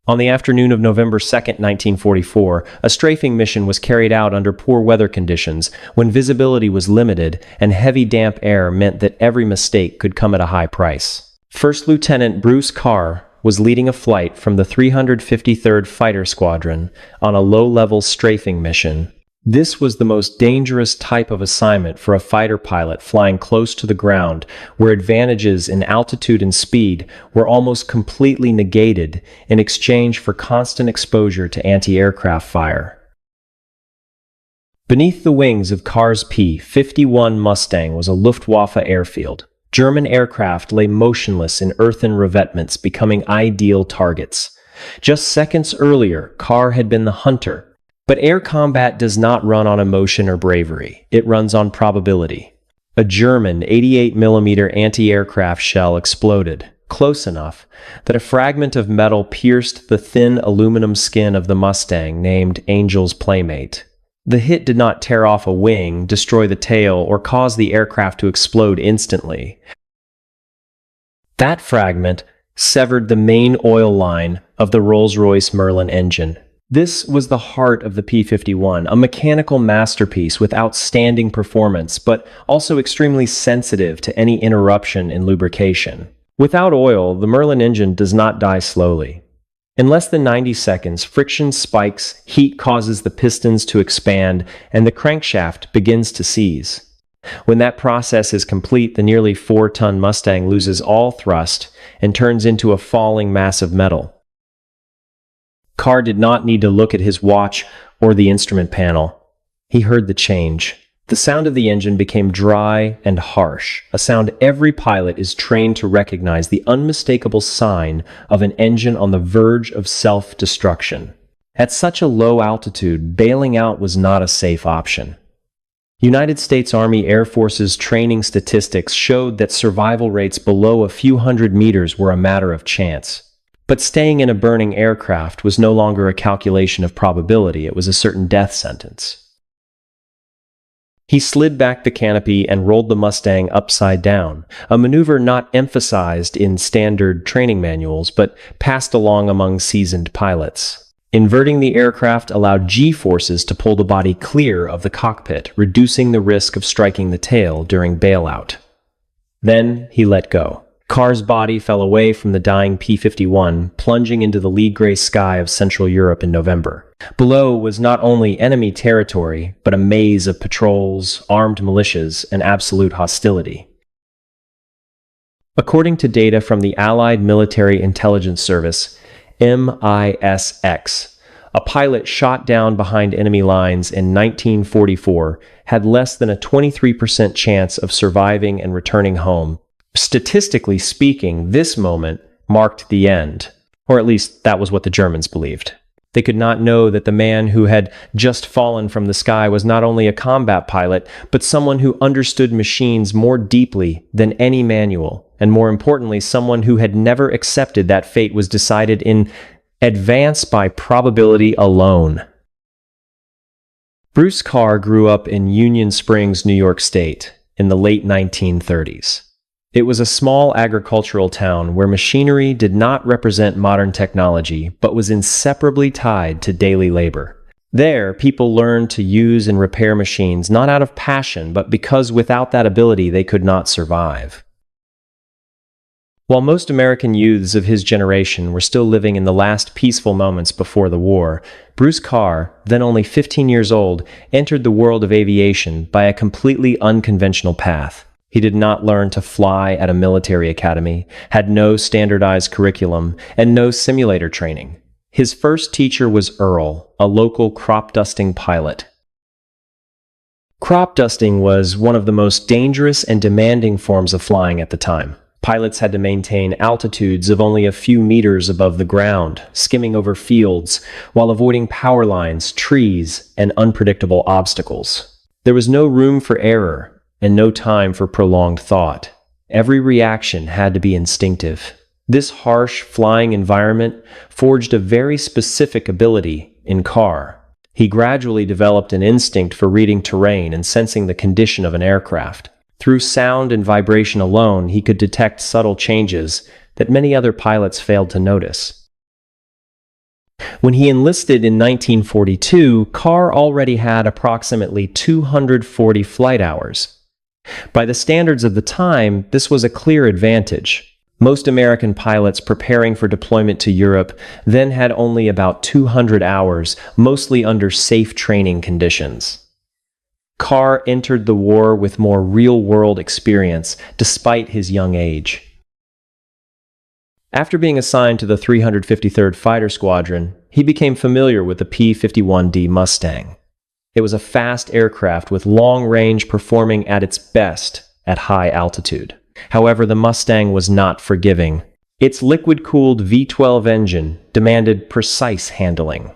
On the afternoon of November 2, 1944, a strafing mission was carried out under poor weather conditions when visibility was limited and heavy damp air meant that every mistake could come at a high price. First Lieutenant Bruce Carr was leading a flight from the 353rd Fighter Squadron on a low-level strafing mission. This was the most dangerous type of assignment for a fighter pilot flying close to the ground, where advantages in altitude and speed were almost completely negated in exchange for constant exposure to anti-aircraft fire. Beneath the wings of Carr's P-51 Mustang was a Luftwaffe airfield. German aircraft lay motionless in earthen revetments, becoming ideal targets. Just seconds earlier, Carr had been the hunter. But air combat does not run on emotion or bravery. It runs on probability. A German 88mm anti-aircraft shell exploded, close enough that a fragment of metal pierced the thin aluminum skin of the Mustang named Angel's Playmate. The hit did not tear off a wing, destroy the tail, or cause the aircraft to explode instantly. That fragment severed the main oil line of the Rolls-Royce Merlin engine. This was the heart of the P-51, a mechanical masterpiece with outstanding performance, but also extremely sensitive to any interruption in lubrication. Without oil, the Merlin engine does not die slowly. In less than 90 seconds, friction spikes, heat causes the pistons to expand, and the crankshaft begins to seize. When that process is complete, the nearly 4-ton Mustang loses all thrust and turns into a falling mass of metal. Carr did not need to look at his watch or the instrument panel. He heard the change. The sound of the engine became dry and harsh, a sound every pilot is trained to recognize, the unmistakable sign of an engine on the verge of self-destruction. At such a low altitude, bailing out was not a safe option. United States Army Air Force's training statistics showed that survival rates below a few hundred meters were a matter of chance. But staying in a burning aircraft was no longer a calculation of probability, it was a certain death sentence. He slid back the canopy and rolled the Mustang upside down, a maneuver not emphasized in standard training manuals, but passed along among seasoned pilots. Inverting the aircraft allowed G-forces to pull the body clear of the cockpit, reducing the risk of striking the tail during bailout. Then he let go. Carr's body fell away from the dying P-51, plunging into the lead-gray sky of Central Europe in November. Below was not only enemy territory, but a maze of patrols, armed militias, and absolute hostility. According to data from the Allied Military Intelligence Service, MISX, a pilot shot down behind enemy lines in 1944 had less than a 23% chance of surviving and returning home. Statistically speaking, this moment marked the end, or at least that was what the Germans believed. They could not know that the man who had just fallen from the sky was not only a combat pilot, but someone who understood machines more deeply than any manual, and more importantly, someone who had never accepted that fate was decided in advance by probability alone. Bruce Carr grew up in Union Springs, New York State, in the late 1930s. It was a small agricultural town where machinery did not represent modern technology, but was inseparably tied to daily labor. There, people learned to use and repair machines not out of passion, but because without that ability they could not survive. While most American youths of his generation were still living in the last peaceful moments before the war, Bruce Carr, then only 15 years old, entered the world of aviation by a completely unconventional path. He did not learn to fly at a military academy, had no standardized curriculum, and no simulator training. His first teacher was Earl, a local crop dusting pilot. Crop dusting was one of the most dangerous and demanding forms of flying at the time. Pilots had to maintain altitudes of only a few meters above the ground, skimming over fields, while avoiding power lines, trees, and unpredictable obstacles. There was no room for error, and no time for prolonged thought. Every reaction had to be instinctive. This harsh flying environment forged a very specific ability in Carr. He gradually developed an instinct for reading terrain and sensing the condition of an aircraft. Through sound and vibration alone, he could detect subtle changes that many other pilots failed to notice. When he enlisted in 1942, Carr already had approximately 240 flight hours. By the standards of the time, this was a clear advantage. Most American pilots preparing for deployment to Europe then had only about 200 hours, mostly under safe training conditions. Carr entered the war with more real-world experience, despite his young age. After being assigned to the 353rd Fighter Squadron, he became familiar with the P-51D Mustang. It was a fast aircraft with long range performing at its best at high altitude. However, the Mustang was not forgiving. Its liquid-cooled V12 engine demanded precise handling.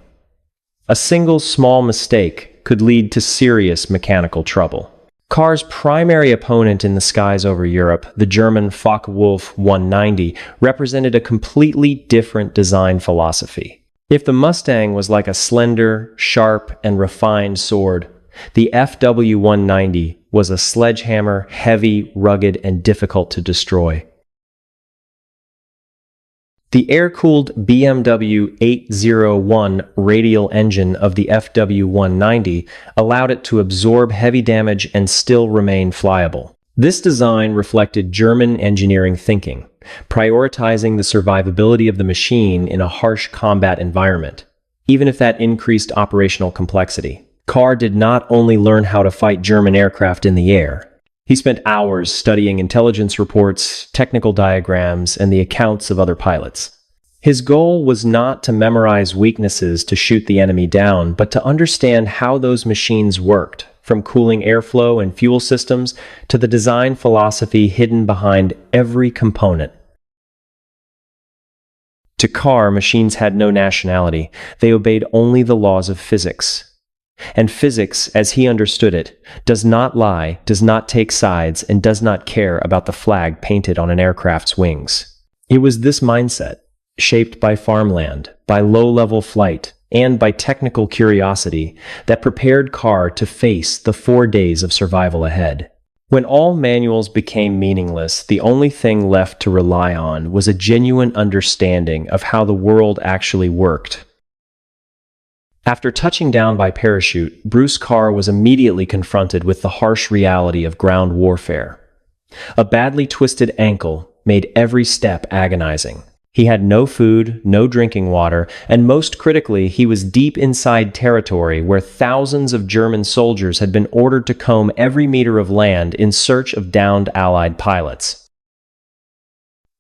A single small mistake could lead to serious mechanical trouble. Carr's primary opponent in the skies over Europe, the German Focke-Wulf 190, represented a completely different design philosophy. If the Mustang was like a slender, sharp, and refined sword, the FW-190 was a sledgehammer, heavy, rugged, and difficult to destroy. The air-cooled BMW 801 radial engine of the FW-190 allowed it to absorb heavy damage and still remain flyable. This design reflected German engineering thinking, prioritizing the survivability of the machine in a harsh combat environment, even if that increased operational complexity. Carr did not only learn how to fight German aircraft in the air. He spent hours studying intelligence reports, technical diagrams, and the accounts of other pilots. His goal was not to memorize weaknesses to shoot the enemy down, but to understand how those machines worked, from cooling airflow and fuel systems to the design philosophy hidden behind every component. To Carr, machines had no nationality. They obeyed only the laws of physics. And physics, as he understood it, does not lie, does not take sides, and does not care about the flag painted on an aircraft's wings. It was this mindset, shaped by farmland, by low-level flight, and by technical curiosity, that prepared Carr to face the 4 days of survival ahead. When all manuals became meaningless, the only thing left to rely on was a genuine understanding of how the world actually worked. After touching down by parachute, Bruce Carr was immediately confronted with the harsh reality of ground warfare. A badly twisted ankle made every step agonizing. He had no food, no drinking water, and most critically, he was deep inside territory where thousands of German soldiers had been ordered to comb every meter of land in search of downed Allied pilots.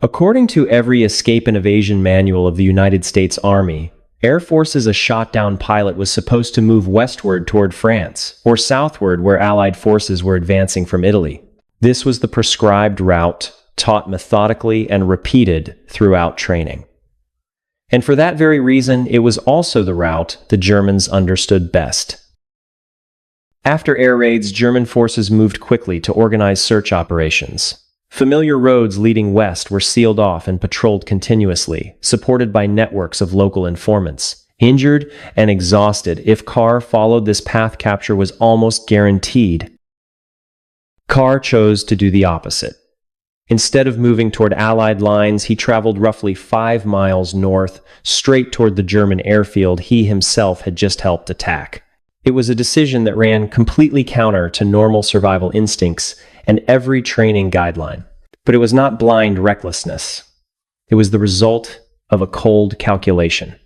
According to every escape and evasion manual of the United States Army, Air Force's a shot-down pilot was supposed to move westward toward France, or southward where Allied forces were advancing from Italy. This was the prescribed route, taught methodically and repeated throughout training. And for that very reason, it was also the route the Germans understood best. After air raids, German forces moved quickly to organize search operations. Familiar roads leading west were sealed off and patrolled continuously, supported by networks of local informants. Injured and exhausted, if Carr followed this path, capture was almost guaranteed. Carr chose to do the opposite. Instead of moving toward Allied lines, he traveled roughly 5 miles north, straight toward the German airfield he himself had just helped attack. It was a decision that ran completely counter to normal survival instincts and every training guideline. But it was not blind recklessness. It was the result of a cold calculation.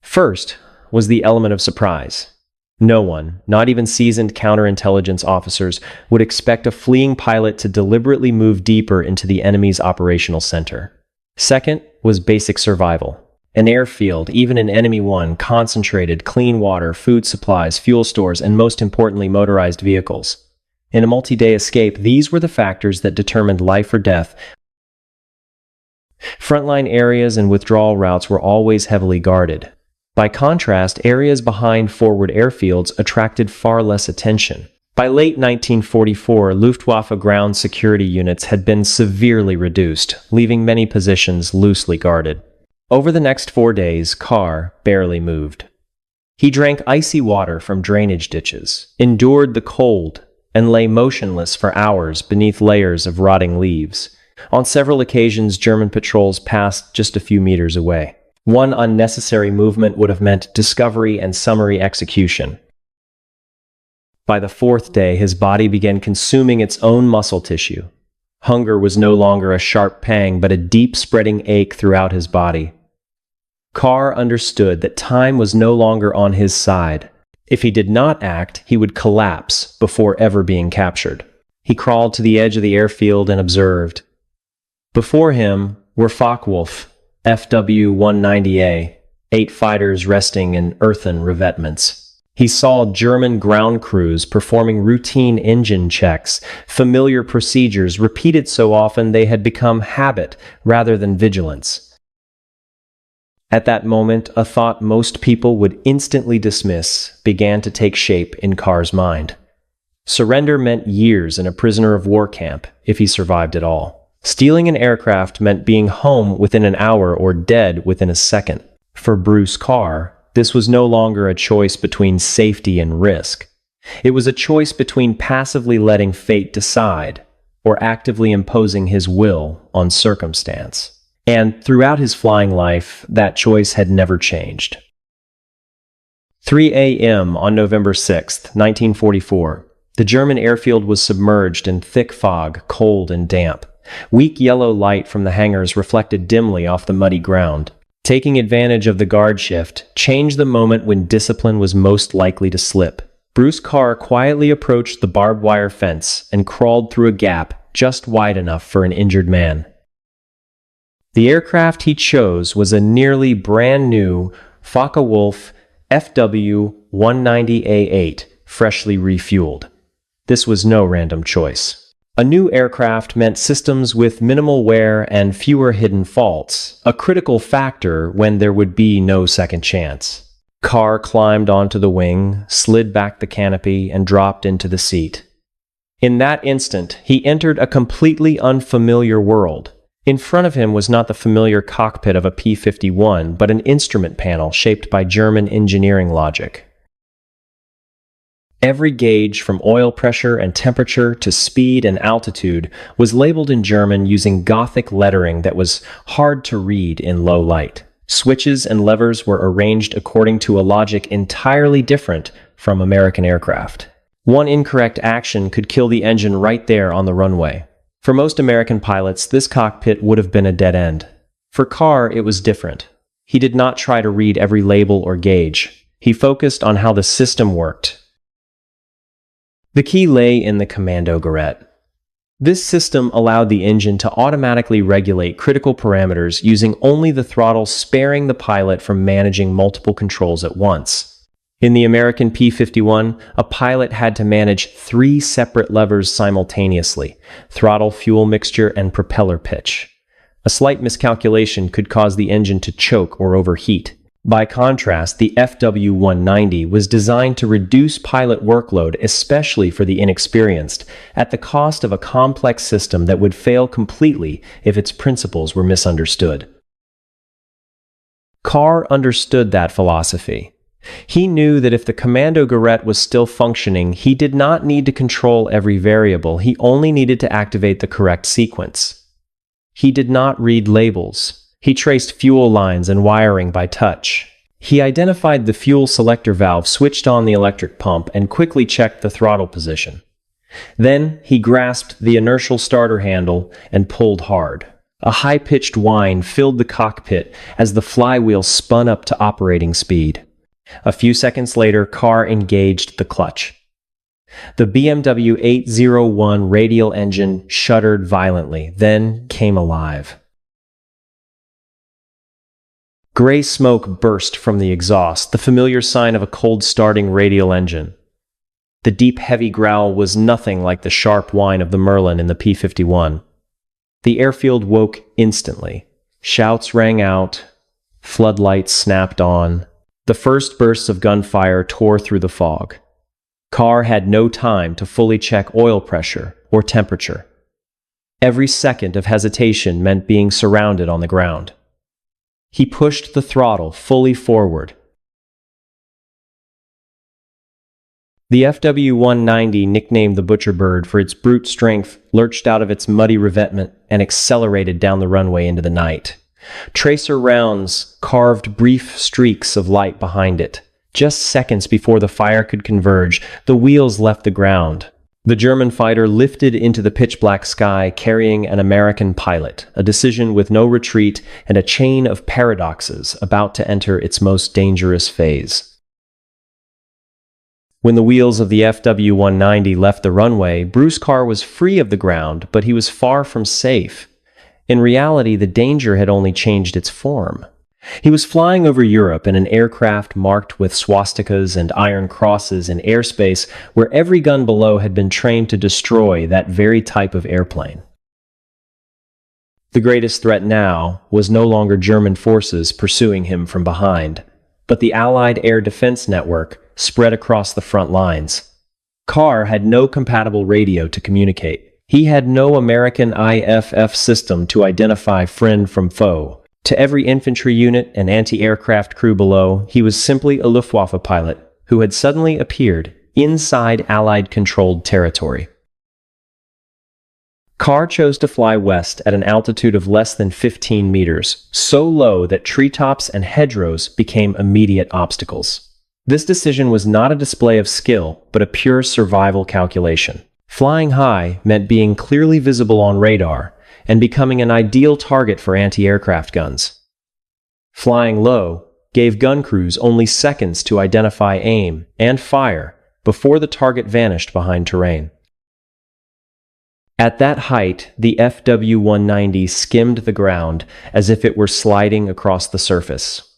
First was the element of surprise. No one, not even seasoned counterintelligence officers, would expect a fleeing pilot to deliberately move deeper into the enemy's operational center. Second was basic survival. An airfield, even in Enemy 1, concentrated clean water, food supplies, fuel stores, and most importantly, motorized vehicles. In a multi-day escape, these were the factors that determined life or death. Frontline areas and withdrawal routes were always heavily guarded. By contrast, areas behind forward airfields attracted far less attention. By late 1944, Luftwaffe ground security units had been severely reduced, leaving many positions loosely guarded. Over the next 4 days, Carr barely moved. He drank icy water from drainage ditches, endured the cold, and lay motionless for hours beneath layers of rotting leaves. On several occasions, German patrols passed just a few meters away. One unnecessary movement would have meant discovery and summary execution. By the fourth day, his body began consuming its own muscle tissue. Hunger was no longer a sharp pang, but a deep spreading ache throughout his body. Carr understood that time was no longer on his side. If he did not act, he would collapse before ever being captured. He crawled to the edge of the airfield and observed. Before him were Focke-Wulf, FW-190A, 8 fighters resting in earthen revetments. He saw German ground crews performing routine engine checks, familiar procedures repeated so often they had become habit rather than vigilance. At that moment, a thought most people would instantly dismiss began to take shape in Carr's mind. Surrender meant years in a prisoner of war camp, if he survived at all. Stealing an aircraft meant being home within an hour or dead within a second. For Bruce Carr, this was no longer a choice between safety and risk. It was a choice between passively letting fate decide or actively imposing his will on circumstance. And throughout his flying life, that choice had never changed. 3 a.m. on November 6, 1944. The German airfield was submerged in thick fog, cold and damp. Weak yellow light from the hangars reflected dimly off the muddy ground. Taking advantage of the guard shift, changed the moment when discipline was most likely to slip. Bruce Carr quietly approached the barbed wire fence and crawled through a gap just wide enough for an injured man. The aircraft he chose was a nearly brand new Focke-Wulf FW-190A8, freshly refueled. This was no random choice. A new aircraft meant systems with minimal wear and fewer hidden faults, a critical factor when there would be no second chance. Carr climbed onto the wing, slid back the canopy, and dropped into the seat. In that instant, he entered a completely unfamiliar world. In front of him was not the familiar cockpit of a P-51, but an instrument panel shaped by German engineering logic. Every gauge, from oil pressure and temperature to speed and altitude, was labeled in German using Gothic lettering that was hard to read in low light. Switches and levers were arranged according to a logic entirely different from American aircraft. One incorrect action could kill the engine right there on the runway. For most American pilots, this cockpit would have been a dead end. For Carr, it was different. He did not try to read every label or gauge. He focused on how the system worked. The key lay in the commando garret. This system allowed the engine to automatically regulate critical parameters using only the throttle, sparing the pilot from managing multiple controls at once. In the American P-51, a pilot had to manage 3 separate levers simultaneously: throttle, fuel mixture, and propeller pitch. A slight miscalculation could cause the engine to choke or overheat. By contrast, the FW-190 was designed to reduce pilot workload, especially for the inexperienced, at the cost of a complex system that would fail completely if its principles were misunderstood. Carr understood that philosophy. He knew that if the commando garret was still functioning, he did not need to control every variable. He only needed to activate the correct sequence. He did not read labels. He traced fuel lines and wiring by touch. He identified the fuel selector valve, switched on the electric pump, and quickly checked the throttle position. Then he grasped the inertial starter handle and pulled hard. A high-pitched whine filled the cockpit as the flywheel spun up to operating speed. A few seconds later, Carr engaged the clutch. The BMW 801 radial engine shuddered violently, then came alive. Gray smoke burst from the exhaust, the familiar sign of a cold-starting radial engine. The deep, heavy growl was nothing like the sharp whine of the Merlin in the P-51. The airfield woke instantly. Shouts rang out. Floodlights snapped on. The first bursts of gunfire tore through the fog. Carr had no time to fully check oil pressure or temperature. Every second of hesitation meant being surrounded on the ground. He pushed the throttle fully forward. The FW-190, nicknamed the Butcher Bird for its brute strength, lurched out of its muddy revetment and accelerated down the runway into the night. Tracer rounds carved brief streaks of light behind it. Just seconds before the fire could converge, the wheels left the ground. The German fighter lifted into the pitch-black sky carrying an American pilot, a decision with no retreat and a chain of paradoxes about to enter its most dangerous phase. When the wheels of the FW-190 left the runway, Bruce Carr was free of the ground, but he was far from safe. In reality, the danger had only changed its form. He was flying over Europe in an aircraft marked with swastikas and iron crosses in airspace where every gun below had been trained to destroy that very type of airplane. The greatest threat now was no longer German forces pursuing him from behind, but the Allied air defense network spread across the front lines. Carr had no compatible radio to communicate. He had no American IFF system to identify friend from foe. To every infantry unit and anti-aircraft crew below, he was simply a Luftwaffe pilot who had suddenly appeared inside Allied-controlled territory. Carr chose to fly west at an altitude of less than 15 meters, so low that treetops and hedgerows became immediate obstacles. This decision was not a display of skill, but a pure survival calculation. Flying high meant being clearly visible on radar and becoming an ideal target for anti-aircraft guns. Flying low gave gun crews only seconds to identify aim and fire before the target vanished behind terrain. At that height, the FW-190 skimmed the ground as if it were sliding across the surface.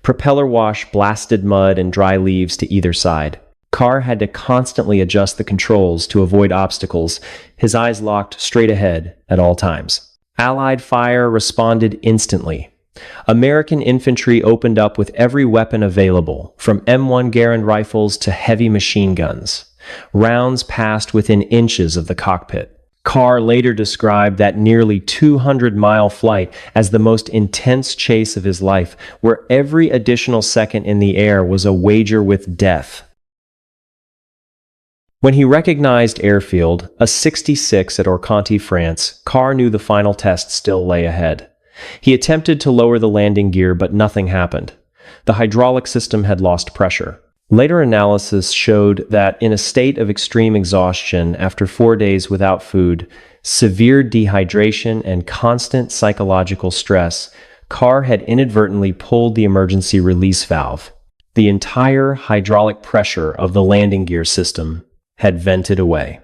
Propeller wash blasted mud and dry leaves to either side. Carr had to constantly adjust the controls to avoid obstacles, his eyes locked straight ahead at all times. Allied fire responded instantly. American infantry opened up with every weapon available, from M1 Garand rifles to heavy machine guns. Rounds passed within inches of the cockpit. Carr later described that nearly 200-mile flight as the most intense chase of his life, where every additional second in the air was a wager with death. When he recognized airfield, a 66 at Orcanti, France, Carr knew the final test still lay ahead. He attempted to lower the landing gear, but nothing happened. The hydraulic system had lost pressure. Later analysis showed that in a state of extreme exhaustion after 4 days without food, severe dehydration, and constant psychological stress, Carr had inadvertently pulled the emergency release valve. The entire hydraulic pressure of the landing gear system had vented away.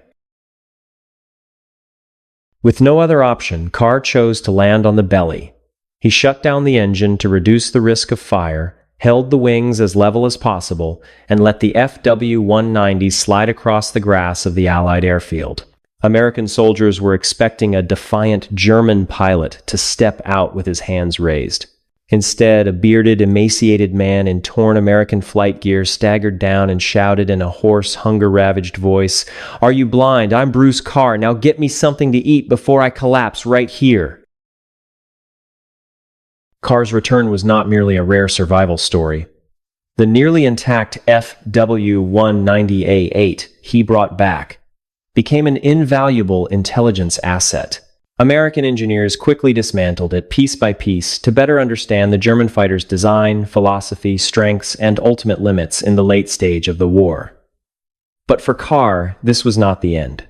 With no other option, Carr chose to land on the belly. He shut down the engine to reduce the risk of fire, held the wings as level as possible, and let the FW-190 slide across the grass of the Allied airfield. American soldiers were expecting a defiant German pilot to step out with his hands raised. Instead, a bearded, emaciated man in torn American flight gear staggered down and shouted in a hoarse, hunger-ravaged voice, "Are you blind? I'm Bruce Carr. Now get me something to eat before I collapse right here." Carr's return was not merely a rare survival story. The nearly intact FW-190A8 he brought back became an invaluable intelligence asset. American engineers quickly dismantled it piece by piece to better understand the German fighter's design, philosophy, strengths, and ultimate limits in the late stage of the war. But for Carr, this was not the end.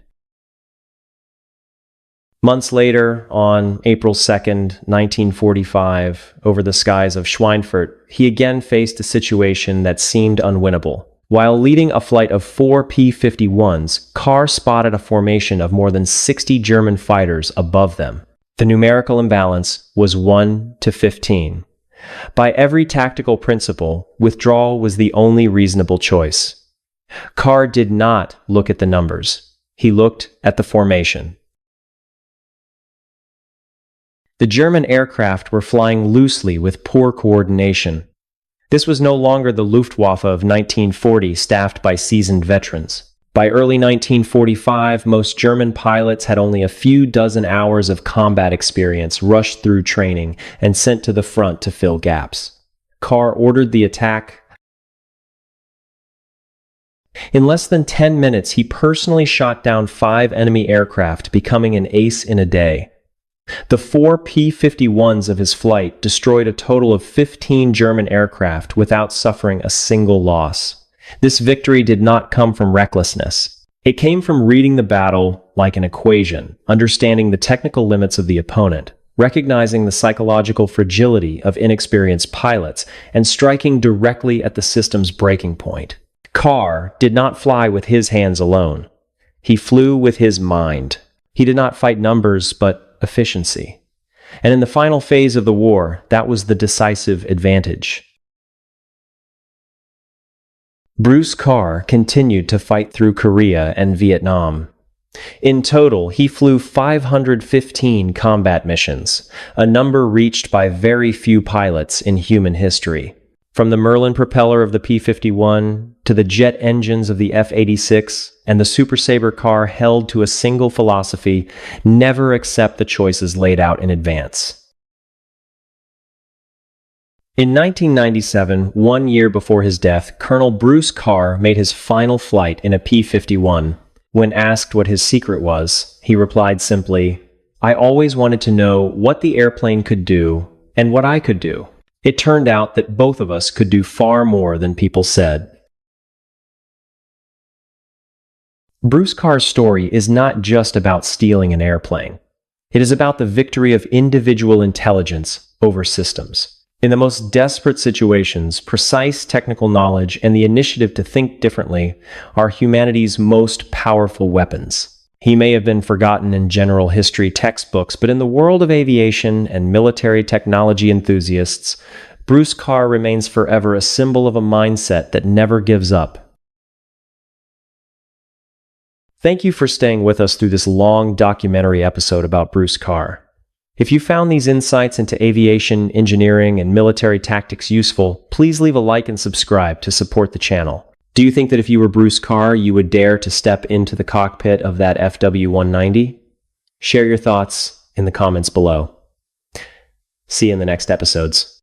Months later, on April 2nd, 1945, over the skies of Schweinfurt, he again faced a situation that seemed unwinnable. While leading a flight of 4 P-51s, Carr spotted a formation of more than 60 German fighters above them. The numerical imbalance was 1-15. By every tactical principle, withdrawal was the only reasonable choice. Carr did not look at the numbers. He looked at the formation. The German aircraft were flying loosely with poor coordination. This was no longer the Luftwaffe of 1940 staffed by seasoned veterans. By early 1945, most German pilots had only a few dozen hours of combat experience rushed through training and sent to the front to fill gaps. Carr ordered the attack. In less than 10 minutes, he personally shot down 5 enemy aircraft, becoming an ace in a day. The four P-51s of his flight destroyed a total of 15 German aircraft without suffering a single loss. This victory did not come from recklessness. It came from reading the battle like an equation, understanding the technical limits of the opponent, recognizing the psychological fragility of inexperienced pilots, and striking directly at the system's breaking point. Carr did not fly with his hands alone. He flew with his mind. He did not fight numbers, but efficiency. And in the final phase of the war, that was the decisive advantage. Bruce Carr continued to fight through Korea and Vietnam. In total, he flew 515 combat missions, a number reached by very few pilots in human history. From the Merlin propeller of the P-51 to the jet engines of the F-86 and the Super Sabre car held to a single philosophy: never accept the choices laid out in advance. In 1997, 1 year before his death, Colonel Bruce Carr made his final flight in a P-51. When asked what his secret was, he replied simply, "I always wanted to know what the airplane could do and what I could do." It turned out that both of us could do far more than people said. Bruce Carr's story is not just about stealing an airplane. It is about the victory of individual intelligence over systems. In the most desperate situations, precise technical knowledge and the initiative to think differently are humanity's most powerful weapons. He may have been forgotten in general history textbooks, but in the world of aviation and military technology enthusiasts, Bruce Carr remains forever a symbol of a mindset that never gives up. Thank you for staying with us through this long documentary episode about Bruce Carr. If you found these insights into aviation, engineering, and military tactics useful, please leave a like and subscribe to support the channel. Do you think that if you were Bruce Carr, you would dare to step into the cockpit of that FW-190? Share your thoughts in the comments below. See you in the next episodes.